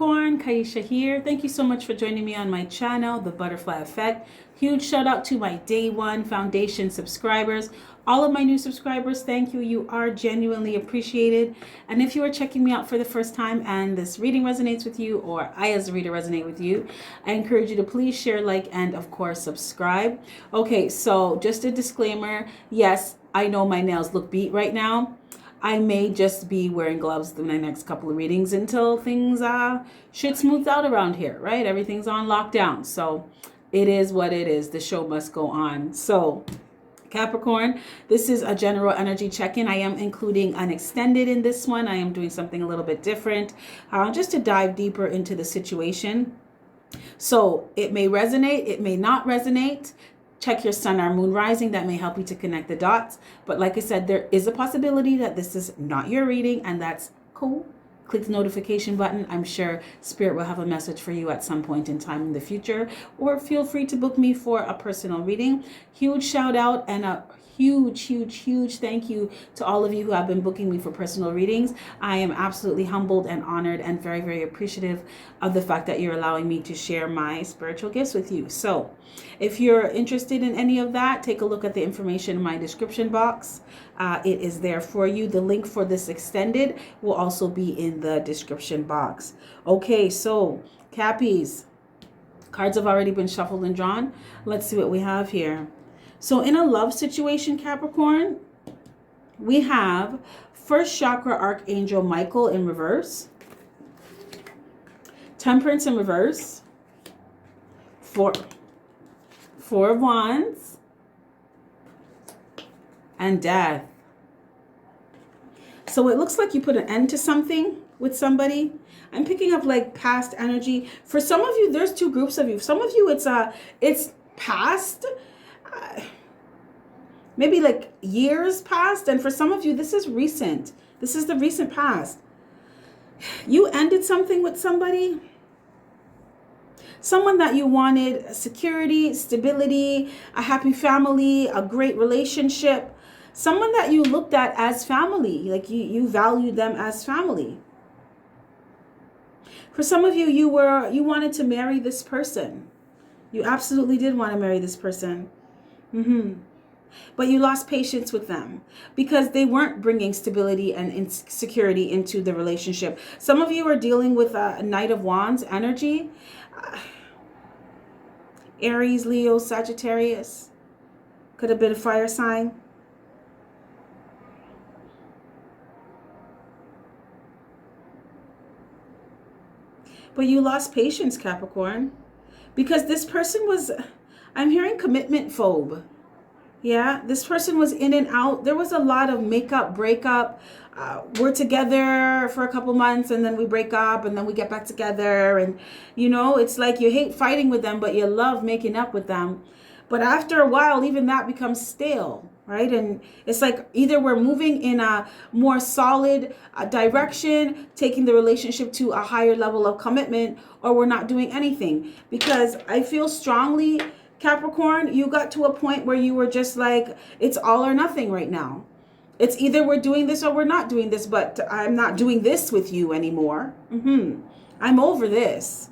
Capricorn, Kaisha here. Thank you so much for joining me on my channel, The Butterfly Effect. Huge shout out to my day one foundation subscribers. All of my new subscribers, thank you. You are genuinely appreciated. And if you are checking me out for the first time and this reading resonates with you, or I as a reader resonate with you, I encourage you to please share, like, and of course subscribe. Okay, so just a disclaimer. Yes, I know my nails look beat right now. I may just be wearing gloves through my next couple of readings until things should smooth out around here, right? Everything's on lockdown. So it is what it is. The show must go on. So Capricorn, this is a general energy check-in. I am including an extended in this one. I am doing something a little bit different just to dive deeper into the situation. So it may resonate, it may not resonate. Check your sun or moon rising. That may help you to connect the dots. But like I said, there is a possibility that this is not your reading, and that's cool. Click the notification button. I'm sure Spirit will have a message for you at some point in time in the future. Or feel free to book me for a personal reading. Huge shout out and a huge thank you to all of you who have been booking me for personal readings. I am absolutely humbled and honored and very appreciative of the fact that you're allowing me to share my spiritual gifts with you. So if you're interested in any of that, take a look at the information in my description box. It is there for you. The link for this extended will also be in the description box. Okay, so Cappies, cards have already been shuffled and drawn. Let's see what we have here. So in a love situation, Capricorn, we have first chakra archangel Michael in reverse, Temperance in reverse, Four of Wands, and Death. So it looks like you put an end to something with somebody. I'm picking up like past energy. For some of you, there's two groups of you. Some of you, it's past. Maybe like years past, and for some of you this is recent. This is the recent past. You ended something with somebody, someone that you wanted security, stability, a happy family, a great relationship, someone that you looked at as family, like you valued them as family. For some of you, you wanted to marry this person. You absolutely did want to marry this person. But you lost patience with them because they weren't bringing stability and security into the relationship. Some of you are dealing with a Knight of Wands energy. Aries, Leo, Sagittarius. Could have been a fire sign. But you lost patience, Capricorn, because this person was, I'm hearing commitment phobe. Yeah, this person was in and out. There was a lot of makeup, breakup. We're together for a couple months and then we break up and then we get back together. And, you know, it's like you hate fighting with them, but you love making up with them. But after a while, even that becomes stale, right? And it's like either we're moving in a more solid direction, taking the relationship to a higher level of commitment, or we're not doing anything. Because I feel strongly, Capricorn, you got to a point where you were just like, it's all or nothing right now. It's either we're doing this or we're not doing this, but I'm not doing this with you anymore. I'm over this.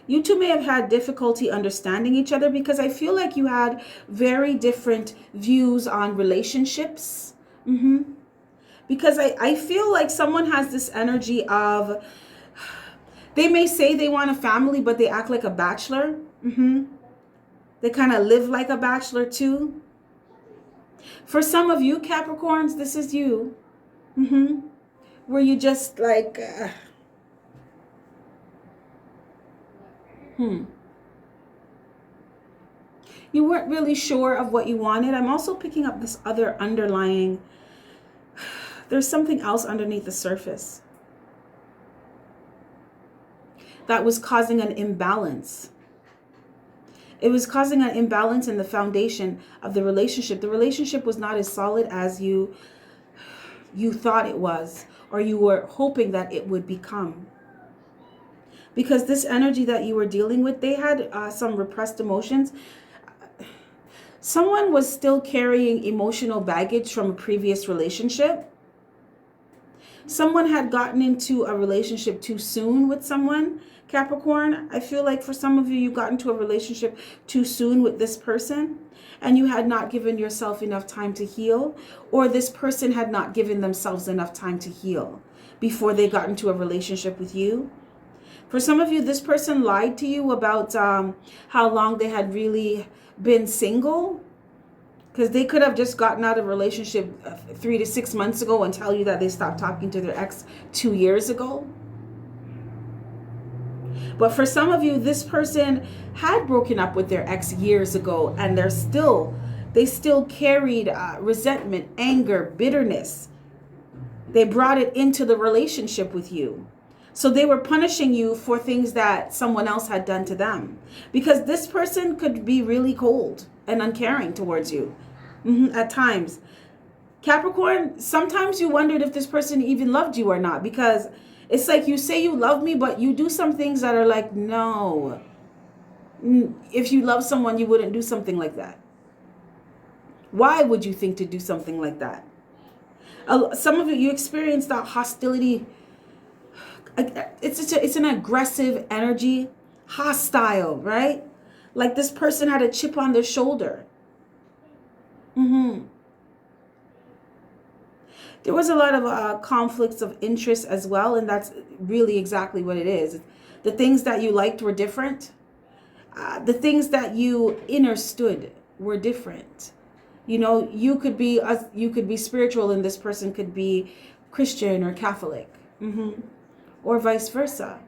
You two may have had difficulty understanding each other because I feel like you had very different views on relationships. Because I feel like someone has this energy of, they may say they want a family, but they act like a bachelor. They kind of live like a bachelor too. For some of you, Capricorns, this is you. Where you just like, you weren't really sure of what you wanted. I'm also picking up this other underlying, there's something else underneath the surface that was causing an imbalance. It was causing an imbalance in the foundation of the relationship. The relationship was not as solid as you thought it was, or you were hoping that it would become. Because this energy that you were dealing with, they had some repressed emotions. Someone was still carrying emotional baggage from a previous relationship. Someone had gotten into a relationship too soon with someone, Capricorn. I feel like for some of you, you got into a relationship too soon with this person, and you had not given yourself enough time to heal, or this person had not given themselves enough time to heal before they got into a relationship with you. For some of you, this person lied to you about how long they had really been single, because they could have just gotten out of a relationship 3 to 6 months ago and tell you that they stopped talking to their ex 2 years ago. But for some of you, this person had broken up with their ex years ago, and they still carried resentment, anger, bitterness. They brought it into the relationship with you. So they were punishing you for things that someone else had done to them. Because this person could be really cold and uncaring towards you at times. Capricorn, sometimes you wondered if this person even loved you or not. Because it's like you say you love me, but you do some things that are like, no. If you love someone, you wouldn't do something like that. Why would you think to do something like that? Some of you experienced that hostility. It's an aggressive energy, hostile, right? Like this person had a chip on their shoulder. There was a lot of conflicts of interest as well, and that's really exactly what it is. The things that you liked were different. The things that you understood were different. You know, you could be spiritual, and this person could be Christian or Catholic. Or vice versa.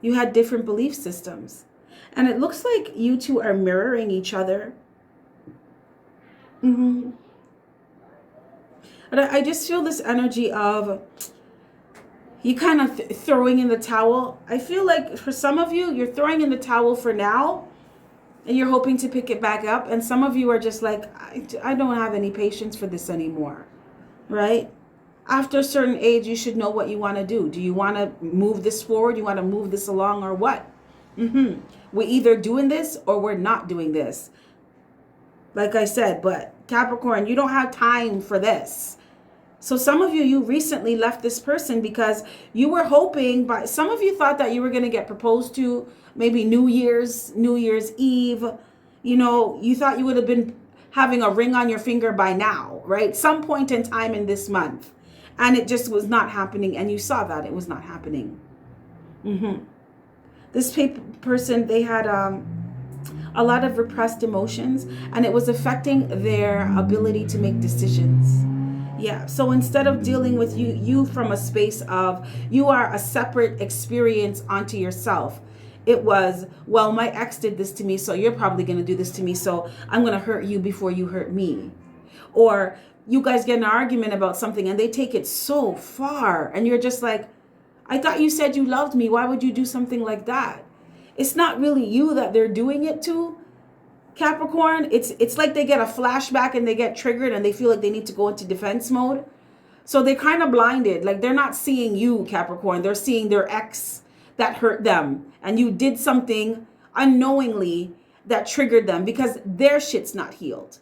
You had different belief systems. And it looks like you two are mirroring each other. But I just feel this energy of you kind of throwing in the towel. I feel like for some of you, you're throwing in the towel for now, and you're hoping to pick it back up. And some of you are just like, I don't have any patience for this anymore, right? After a certain age, you should know what you want to do. Do you want to move this forward? You want to move this along, or what? We're either doing this or we're not doing this. Like I said, but Capricorn, you don't have time for this. So some of you recently left this person because you were hoping, some of you thought that you were going to get proposed to maybe New Year's Eve. You know, you thought you would have been having a ring on your finger by now, right? Some point in time in this month. And it just was not happening. And you saw that it was not happening. This person, they had a lot of repressed emotions, and it was affecting their ability to make decisions. Yeah. So instead of dealing with you from a space of you are a separate experience onto yourself, it was, well, my ex did this to me, so you're probably going to do this to me. So I'm going to hurt you before you hurt me. Or you guys get in an argument about something and they take it so far, and you're just like, I thought you said you loved me. Why would you do something like that? It's not really you that they're doing it to, Capricorn. It's like they get a flashback and they get triggered and they feel like they need to go into defense mode. So they're kind of blinded. Like they're not seeing you, Capricorn. They're seeing their ex that hurt them. And you did something unknowingly that triggered them because their shit's not healed.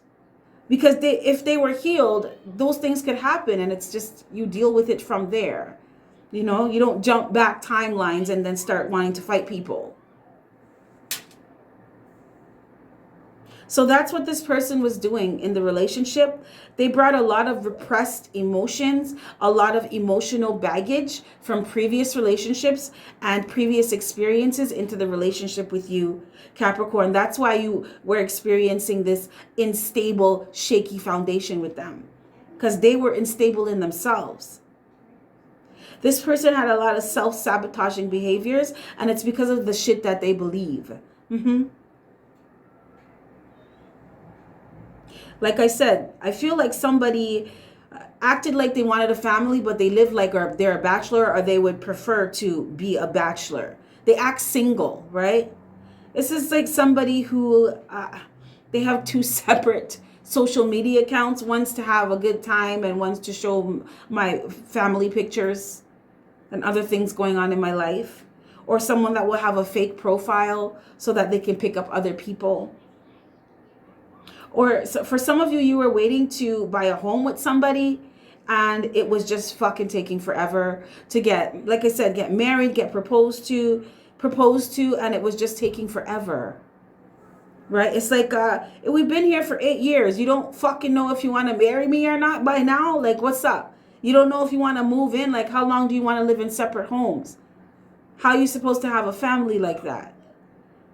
Because if they were healed, those things could happen, and it's just you deal with it from there. You know, you don't jump back timelines and then start wanting to fight people. So that's what this person was doing in the relationship. They brought a lot of repressed emotions, a lot of emotional baggage from previous relationships and previous experiences into the relationship with you, Capricorn. That's why you were experiencing this unstable, shaky foundation with them, because they were unstable in themselves. This person had a lot of self-sabotaging behaviors, and it's because of the shit that they believe. Like I said, I feel like somebody acted like they wanted a family, but they live like they're a bachelor, or they would prefer to be a bachelor. They act single, right? This is like somebody who they have two separate social media accounts. One's to have a good time and one's to show my family pictures and other things going on in my life. Or someone that will have a fake profile so that they can pick up other people. Or so for some of you, you were waiting to buy a home with somebody and it was just fucking taking forever to get, like I said, get married, get proposed to, and it was just taking forever. Right? It's like, we've been here for 8 years. You don't fucking know if you want to marry me or not by now. Like, what's up? You don't know if you want to move in. Like, how long do you want to live in separate homes? How are you supposed to have a family like that?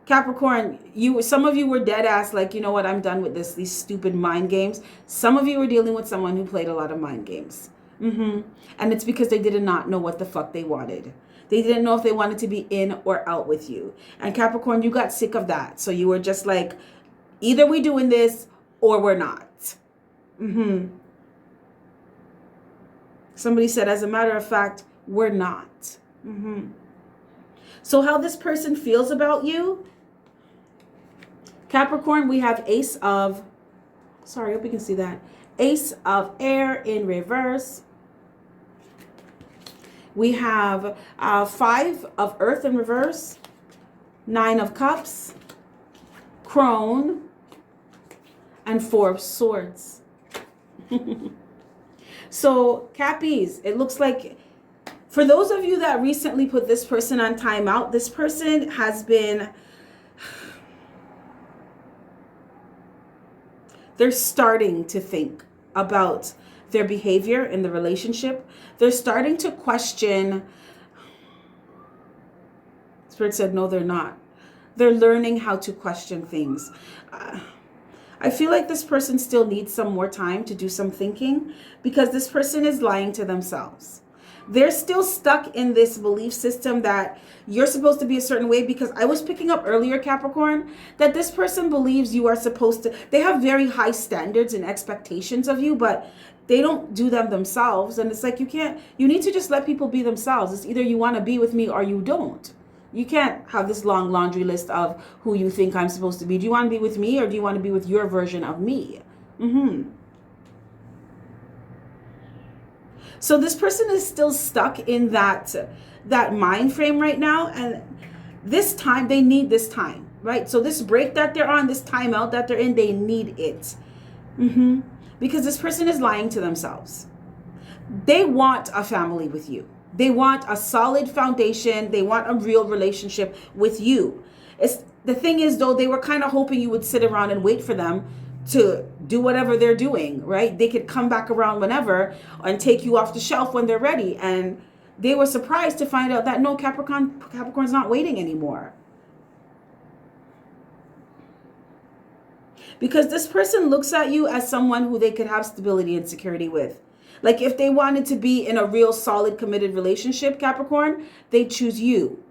Capricorn, some of you were dead ass like, you know what, I'm done with these stupid mind games. Some of you were dealing with someone who played a lot of mind games. And it's because they did not know what the fuck they wanted. They didn't know if they wanted to be in or out with you. And Capricorn, you got sick of that. So you were just like, either we doing this or we're not. Somebody said, as a matter of fact, we're not. So how this person feels about you, Capricorn, we have Ace of, sorry, I hope you can see that. Ace of Air in reverse. We have 5 of Earth in reverse. 9 of Cups. Crone. And 4 of Swords. So, Cappies, it looks like, for those of you that recently put this person on timeout, this person has been, they're starting to think about their behavior in the relationship. They're starting to question. Spirit said, no, they're not. They're learning how to question things. I feel like this person still needs some more time to do some thinking because this person is lying to themselves. They're still stuck in this belief system that you're supposed to be a certain way, because I was picking up earlier, Capricorn, that this person believes you are supposed to, they have very high standards and expectations of you, but they don't do them themselves. And it's like, you need to just let people be themselves. It's either you want to be with me or you don't. You can't have this long laundry list of who you think I'm supposed to be. Do you want to be with me or do you want to be with your version of me? So this person is still stuck in that mind frame right now. And this time, they need this time, right? So this break that they're on, this timeout that they're in, they need it. Because this person is lying to themselves. They want a family with you. They want a solid foundation. They want a real relationship with you. The thing is, though, they were kind of hoping you would sit around and wait for them to do whatever they're doing, right? They could come back around whenever and take you off the shelf when they're ready. And they were surprised to find out that no, Capricorn's not waiting anymore. Because this person looks at you as someone who they could have stability and security with. Like if they wanted to be in a real solid committed relationship, Capricorn, they choose you.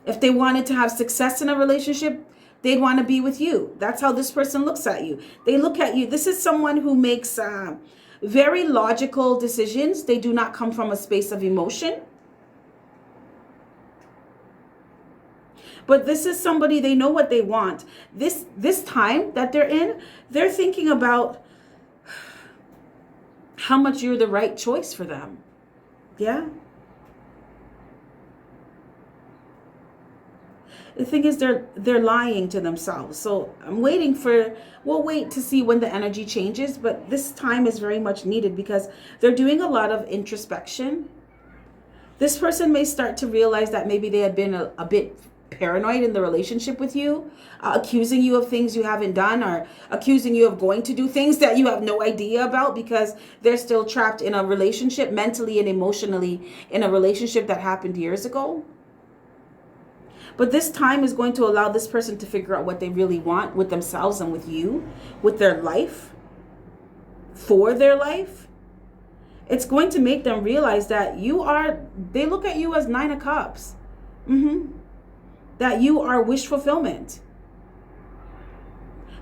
If they wanted to have success in a relationship, they'd want to be with you. That's how this person looks at you. They look at you. This is someone who makes very logical decisions. They do not come from a space of emotion. But this is somebody, they know what they want. This time that they're in, they're thinking about how much you're the right choice for them. Yeah. The thing is, they're lying to themselves. So we'll wait to see when the energy changes, but this time is very much needed because they're doing a lot of introspection. This person may start to realize that maybe they had been a bit paranoid in the relationship with you, accusing you of things you haven't done, or accusing you of going to do things that you have no idea about because they're still trapped in a relationship mentally and emotionally in a relationship that happened years ago. But this time is going to allow this person to figure out what they really want with themselves and with you, with their life, for their life. It's going to make them realize that they look at you as 9 of Cups. That you are wish fulfillment.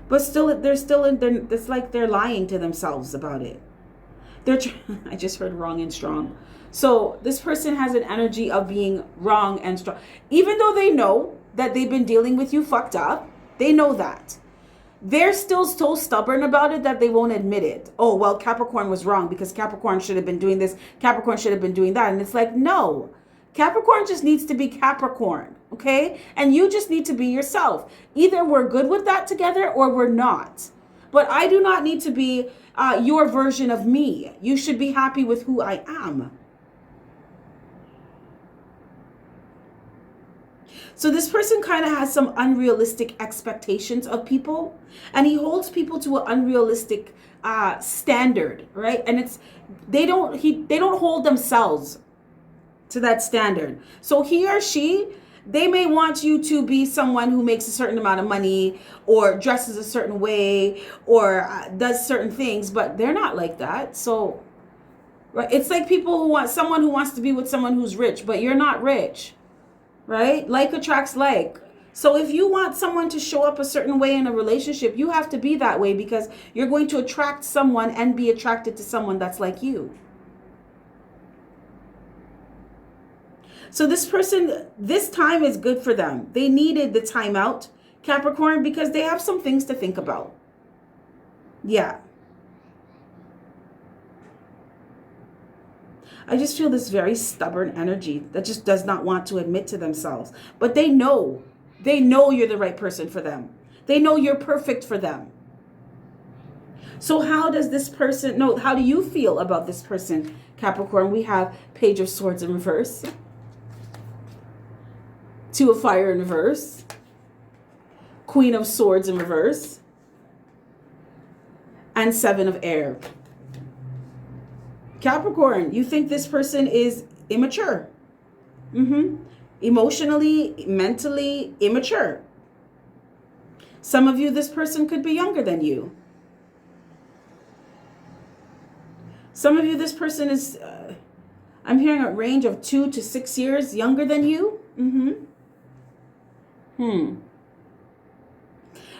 But still, it's like they're lying to themselves about it. I just heard wrong and strong. So this person has an energy of being wrong and strong. Even though they know that they've been dealing with you fucked up, they know that. They're still so stubborn about it that they won't admit it. Oh, well, Capricorn was wrong because Capricorn should have been doing this. Capricorn should have been doing that. And it's like, no. Capricorn just needs to be Capricorn, okay? And you just need to be yourself. Either we're good with that together or we're not. But I do not need to be your version of me. You should be happy with who I am. So this person kind of has some unrealistic expectations of people, and he holds people to an unrealistic standard, right? And they don't hold themselves to that standard. So he or she, they may want you to be someone who makes a certain amount of money or dresses a certain way or does certain things, but they're not like that. So right, it's like people who want someone who wants to be with someone who's rich, but you're not rich, right? Like attracts like. So if you want someone to show up a certain way in a relationship, you have to be that way, because you're going to attract someone and be attracted to someone that's like you. So this person, this time is good for them. They needed the time out, Capricorn, because they have some things to think about. Yeah. I just feel this very stubborn energy that just does not want to admit to themselves. But they know you're the right person for them. They know you're perfect for them. So how does this person, no, how do you feel about this person, Capricorn? We have Page of Swords in reverse. Two of Fire in reverse. Queen of Swords in reverse. And Seven of Air. Capricorn, you think this person is immature. Emotionally, mentally immature. Some of you, this person could be younger than you. Some of you, this person is, I'm hearing a range of 2 to 6 years younger than you.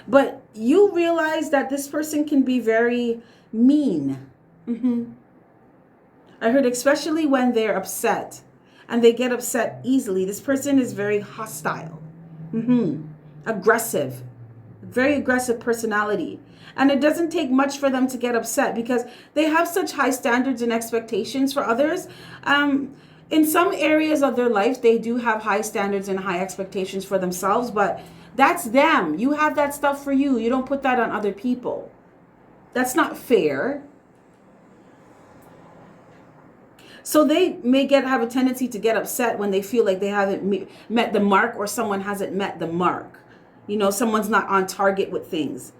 But you realize that this person can be very mean. I heard especially when they're upset, and they get upset easily. This person is very hostile, aggressive, very aggressive personality. And it doesn't take much for them to get upset, because they have such high standards and expectations for others. In some areas of their life, they do have high standards and high expectations for themselves, but that's them. You have that stuff for you. You don't put that on other people. That's not fair. So they may have a tendency to get upset when they feel like they haven't met the mark, or someone hasn't met the mark. You know, someone's not on target with things.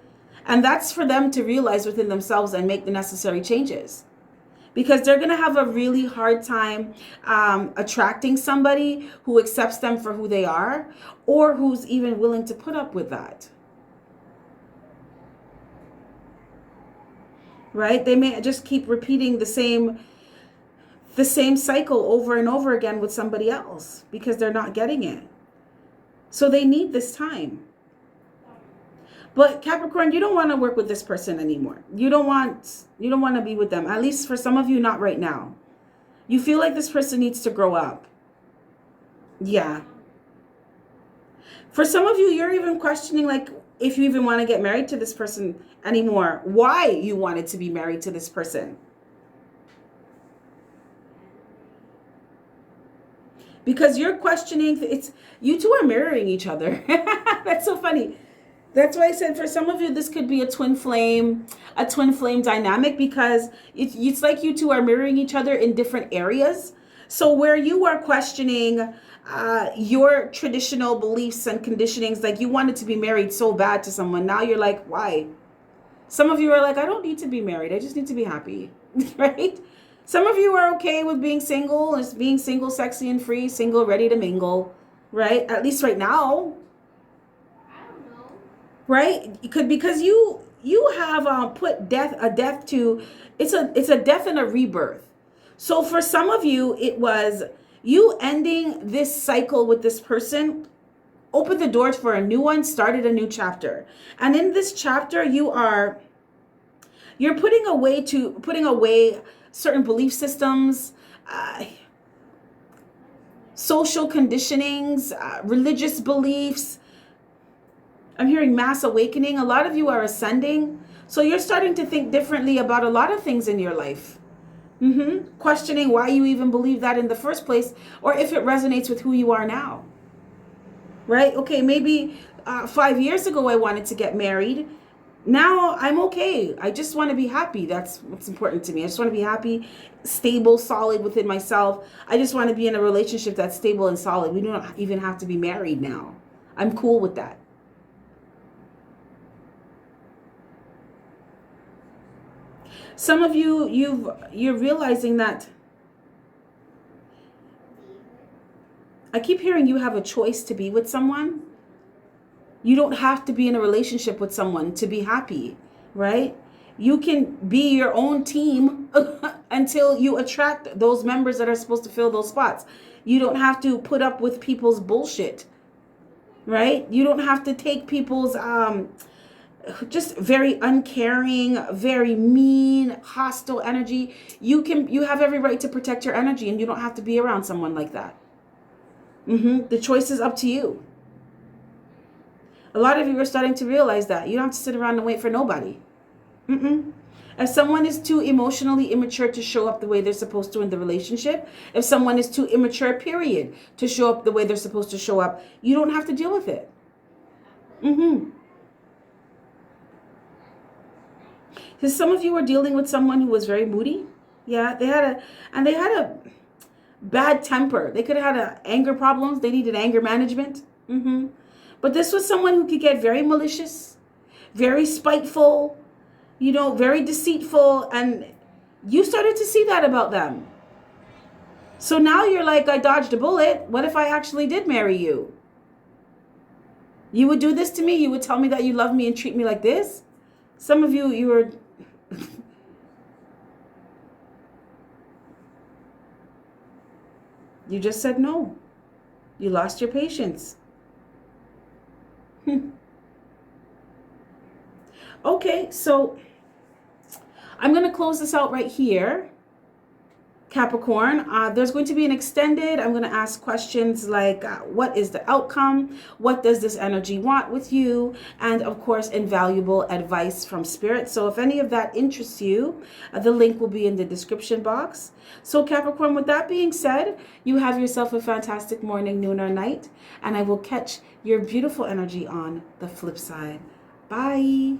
And that's for them to realize within themselves and make the necessary changes. Because they're going to have a really hard time attracting somebody who accepts them for who they are, or who's even willing to put up with that. Right? They may just keep repeating the same cycle over and over again with somebody else, because they're not getting it. So they need this time. But Capricorn, you don't want to work with this person anymore. You don't want to be with them. At least for some of you, not right now. You feel like this person needs to grow up. Yeah. For some of you, you're even questioning, like, if you even want to get married to this person anymore. Why you wanted to be married to this person. Because you're questioning, you two are mirroring each other. That's so funny. That's why I said for some of you, this could be a twin flame dynamic, because it's like you two are mirroring each other in different areas. So where you are questioning your traditional beliefs and conditionings, like you wanted to be married so bad to someone, now you're like, why? Some of you are like, I don't need to be married. I just need to be happy, right? Some of you are okay with being single, sexy and free, single, ready to mingle, right? At least right now. Right? Because you have put a death to, it's a death and a rebirth. So for some of you, it was you ending this cycle with this person, opened the doors for a new one, started a new chapter. And in this chapter, you're putting away certain belief systems, social conditionings, religious beliefs. I'm hearing mass awakening. A lot of you are ascending. So you're starting to think differently about a lot of things in your life. Questioning why you even believe that in the first place, or if it resonates with who you are now. Right? Okay, maybe 5 years ago I wanted to get married. Now I'm okay. I just want to be happy. That's what's important to me. I just want to be happy, stable, solid within myself. I just want to be in a relationship that's stable and solid. We don't even have to be married now. I'm cool with that. Some of you, you're realizing that I keep hearing you have a choice to be with someone. You don't have to be in a relationship with someone to be happy, right? You can be your own team until you attract those members that are supposed to fill those spots. You don't have to put up with people's bullshit, right? You don't have to take people's just very uncaring, very mean, hostile energy. You have every right to protect your energy, and you don't have to be around someone like that. The choice is up to you. A lot of you are starting to realize that you don't have to sit around and wait for nobody. If someone is too emotionally immature to show up the way they're supposed to in the relationship, if someone is too immature, period, to show up the way they're supposed to show up, you don't have to deal with it. Because some of you are dealing with someone who was very moody. Yeah, they had a bad temper. They could have had anger problems. They needed anger management. But this was someone who could get very malicious, very spiteful, very deceitful. And you started to see that about them. So now you're like, I dodged a bullet. What if I actually did marry you? You would do this to me? You would tell me that you love me and treat me like this? Some of you, you were... You just said no. You lost your patience. Okay, so I'm going to close this out right here, Capricorn. There's going to be an extended. I'm going to ask questions like, what is the outcome? What does this energy want with you? And of course, invaluable advice from Spirit. So if any of that interests you, the link will be in the description box. So Capricorn, with that being said, you have yourself a fantastic morning, noon, or night. And I will catch your beautiful energy on the flip side. Bye.